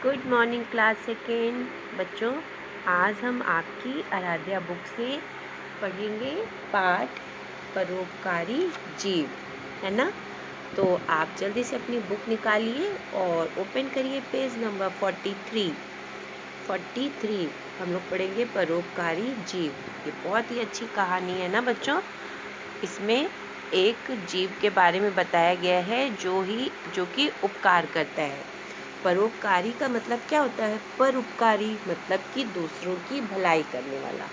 Good morning class second. बच्चों, आज हम आपकी आराध्या बुक से पढ़ेंगे पाठ परोपकारी जीव, है ना। तो आप जल्दी से अपनी बुक निकालिए और ओपन करिए पेज नंबर 43 हम लोग पढ़ेंगे परोपकारी जीव। ये बहुत ही अच्छी कहानी है ना बच्चों। इसमें एक जीव के बारे में बताया गया है जो कि उपकार करता है। परोपकारी का मतलब क्या होता है? परोपकारी मतलब कि दूसरों की भलाई करने वाला,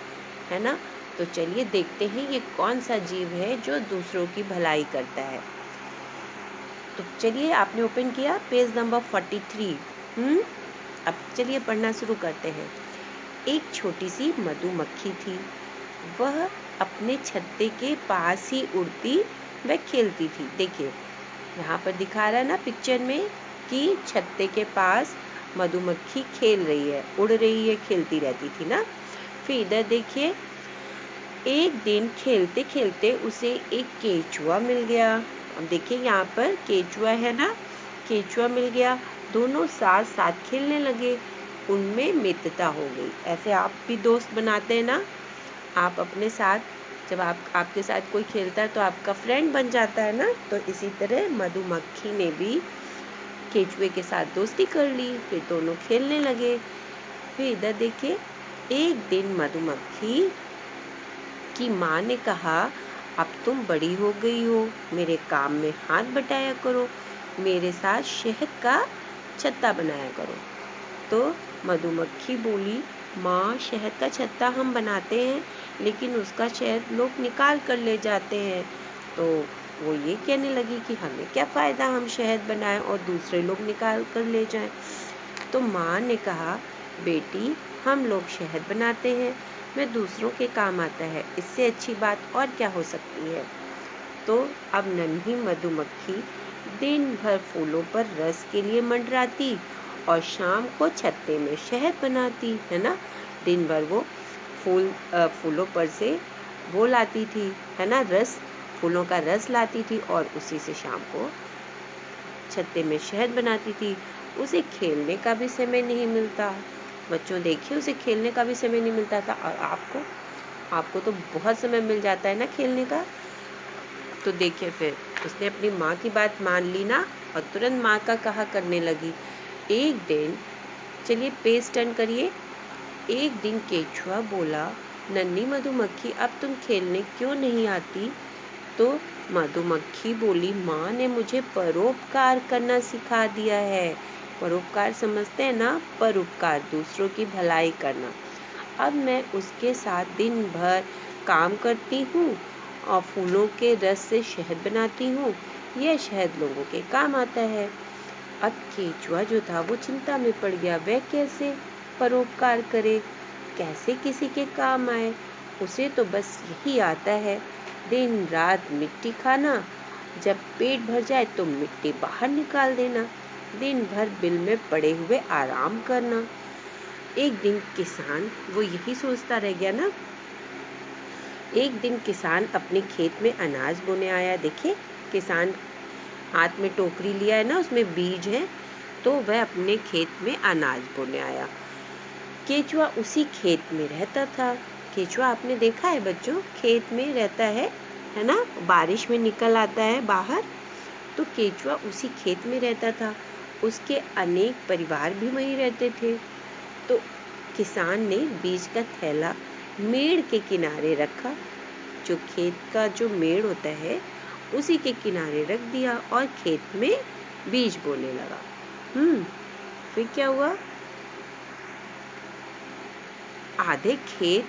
है ना। तो चलिए देखते हैं ये कौन सा जीव है जो दूसरों की भलाई करता है। तो चलिए, आपने ओपन किया पेज नंबर 43। अब चलिए पढ़ना शुरू करते हैं। एक छोटी सी मधुमक्खी थी। वह अपने छत्ते के पास ही उड़ती व खेलती थी। देखिए, यहाँ पर दिखा रहा है ना पिक्चर में कि छत्ते के पास मधुमक्खी खेल रही है, उड़ रही है, खेलती रहती थी ना। फिर इधर देखिए, एक दिन खेलते खेलते उसे एक केचुआ मिल गया। अब देखिए यहाँ पर केचुआ है ना, केचुआ मिल गया। दोनों साथ साथ खेलने लगे। उनमें मित्रता हो गई। ऐसे आप भी दोस्त बनाते हैं ना, आप अपने साथ, जब आपके साथ कोई खेलता है तो आपका फ्रेंड बन जाता है ना। तो इसी तरह मधुमक्खी ने भी केचुए के साथ दोस्ती कर ली। फिर दोनों खेलने लगे। फिर इधर देखिए, एक दिन मधुमक्खी की माँ ने कहा, अब तुम बड़ी हो गई हो, मेरे काम में हाथ बटाया करो, मेरे साथ शहद का छत्ता बनाया करो। तो मधुमक्खी बोली, माँ, शहद का छत्ता हम बनाते हैं, लेकिन उसका शहद लोग निकाल कर ले जाते हैं। तो वो ये कहने लगी कि हमें क्या फ़ायदा, हम शहद बनाएं और दूसरे लोग निकाल कर ले जाएं। तो माँ ने कहा, बेटी, हम लोग शहद बनाते हैं, वह दूसरों के काम आता है, इससे अच्छी बात और क्या हो सकती है। तो अब नन्ही मधुमक्खी दिन भर फूलों पर रस के लिए मंडराती और शाम को छत्ते में शहद बनाती, है ना। दिन भर वो फूलों पर से वो लाती थी, है ना, रस, फूलों का रस लाती थी और उसी से शाम को छत्ते में शहद बनाती थी। उसे खेलने का भी समय नहीं मिलता। बच्चों देखिए, उसे खेलने का भी समय नहीं मिलता था। और आपको तो बहुत समय मिल जाता है ना खेलने का। तो देखिए, फिर उसने अपनी माँ की बात मान ली ना, और तुरंत माँ का कहा करने लगी। एक दिन, चलिए पेज टर्न करिए। एक दिन केचुआ बोला, नन्ही मधुमक्खी, अब तुम खेलने क्यों नहीं आती? तो मधुमक्खी बोली, माँ ने मुझे परोपकार करना सिखा दिया है। परोपकार समझते हैं ना, परोपकार, दूसरों की भलाई करना। अब मैं उसके साथ दिन भर काम करती हूँ और फूलों के रस से शहद बनाती हूँ। यह शहद लोगों के काम आता है। अब केचुआ जो था वो चिंता में पड़ गया। वह कैसे परोपकार करे, कैसे किसी के काम आए। उसे तो बस यही आता है, दिन रात मिट्टी खाना, जब पेट भर जाए तो मिट्टी बाहर निकाल देना, दिन भर बिल में पड़े हुए आराम करना। एक दिन किसान, वो यही सोचता रह गया ना। एक दिन किसान अपने खेत में अनाज बोने आया। देखिए, किसान हाथ में टोकरी लिया है ना, उसमें बीज है। तो वह अपने खेत में अनाज बोने आया। केचुआ उसी खेत में रहता था। केचुआ आपने देखा है बच्चों, खेत में रहता है ना, बारिश में निकल आता है बाहर। तो केचुआ उसी खेत में रहता था। उसके अनेक परिवार भी वहीं रहते थे। तो किसान ने बीज का थैला मेड़ के किनारे रखा। जो खेत का जो मेड़ होता है, उसी के किनारे रख दिया और खेत में बीज बोने लगा। फिर क्या हुआ? आधे खेत,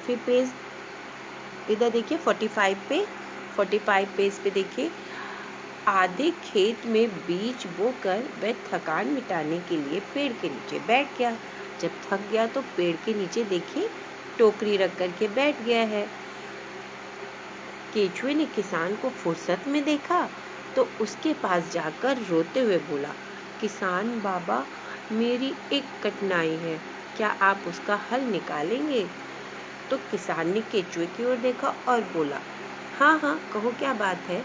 फिर पेज इधर देखिए 45 पेज पे देखिए, आधे खेत में बीज बोकर वह थकान मिटाने के लिए पेड़ के नीचे बैठ गया। जब थक गया तो पेड़ के नीचे देखिए टोकरी रख करके बैठ गया है। केचुए ने किसान को फुर्सत में देखा तो उसके पास जाकर रोते हुए बोला, किसान बाबा, मेरी एक कठिनाई है, क्या आप उसका हल निकालेंगे? तो किसान ने केचुए की ओर देखा और बोला, हाँ हाँ, कहो क्या बात है।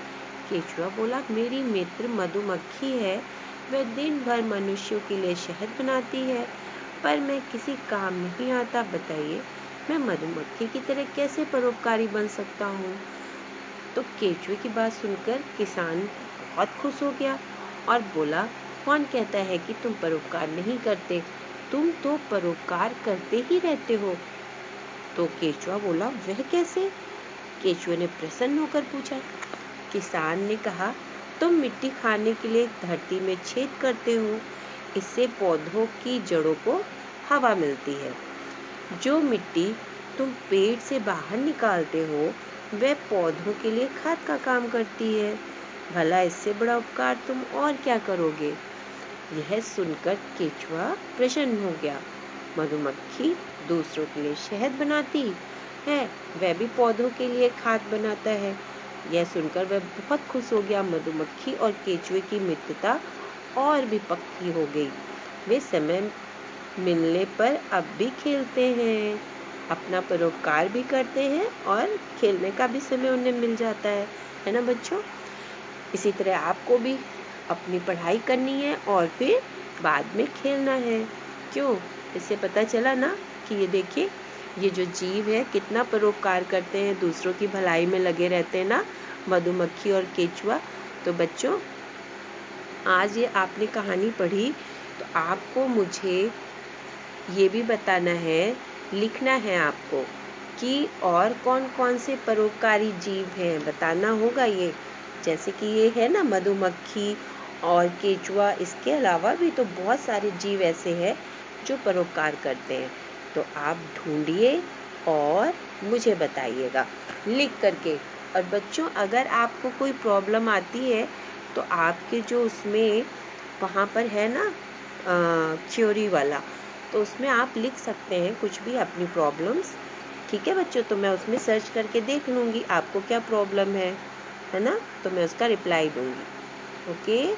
केचुआ बोला, मेरी मित्र मधुमक्खी है, वह दिन भर मनुष्यों के लिए शहद बनाती है, पर मैं किसी काम नहीं आता। बताइए, मैं मधुमक्खी की तरह कैसे परोपकारी बन सकता हूँ? तो केचुए की बात सुनकर किसान बहुत खुश हो गया और बोला, कौन कहता है कि तुम परोपकार नहीं करते? तुम तो परोपकार करते ही रहते हो। तो केचुआ बोला, वह कैसे? केचुए ने प्रसन्न होकर पूछा। किसान ने कहा, तुम मिट्टी खाने के लिए धरती में छेद करते हो। इससे पौधों की जड़ों को हवा मिलती है। जो मिट्टी तुम पेड़ से बाहर निकालते हो, वह पौधों के लिए खाद का काम करती है। भला इससे बड़ा उपकार तुम और क्या करोगे? यह सुनकर केचुआ प्रसन्न हो गया। मधुमक्खी दूसरों के लिए शहद बनाती है, वह भी पौधों के लिए खाद बनाता है। यह सुनकर वह बहुत खुश हो गया। मधुमक्खी और केचुए की मित्रता और भी पक्की हो गई। वे समय मिलने पर अब भी खेलते हैं, अपना परोपकार भी करते हैं और खेलने का भी समय उन्हें मिल जाता है ना बच्चों? इसी तरह आपको भी अपनी पढ़ाई करनी है और फिर बाद में खेलना है। क्यों? इससे पता चला ना कि ये देखिए, ये जो जीव है कितना परोपकार करते हैं, दूसरों की भलाई में लगे रहते हैं ना, मधुमक्खी और केचुआ। तो बच्चों, आज ये आपने कहानी पढ़ी, तो आपको मुझे ये भी बताना है, लिखना है आपको कि और कौन-कौन से परोपकारी जीव हैं, बताना होगा ये। जैसे कि ये है ना मधुमक्खी और केचुआ, इसके अलावा भी तो बहुत सारे जीव ऐसे हैं जो परोपकार करते हैं। तो आप ढूंढिए और मुझे बताइएगा लिख करके। और बच्चों, अगर आपको कोई प्रॉब्लम आती है तो आपके जो उसमें वहाँ पर है ना थ्योरी वाला, तो उसमें आप लिख सकते हैं कुछ भी अपनी प्रॉब्लम्स। ठीक है बच्चों? तो मैं उसमें सर्च करके देख लूँगी आपको क्या प्रॉब्लम है ना? तो मैं उसका रिप्लाई दूँगी। ओके?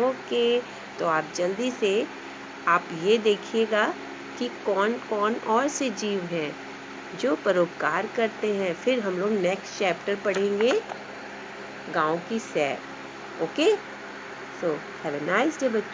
ओके। तो आप जल्दी से आप ये देखिएगा कि कौन-कौन और से जीव हैं जो परोपकार करते हैं। फिर हम लोग नेक्स्ट चैप्टर पढ़ेंगे, गाँव की सैर। Okay? So have a nice day बच्चों।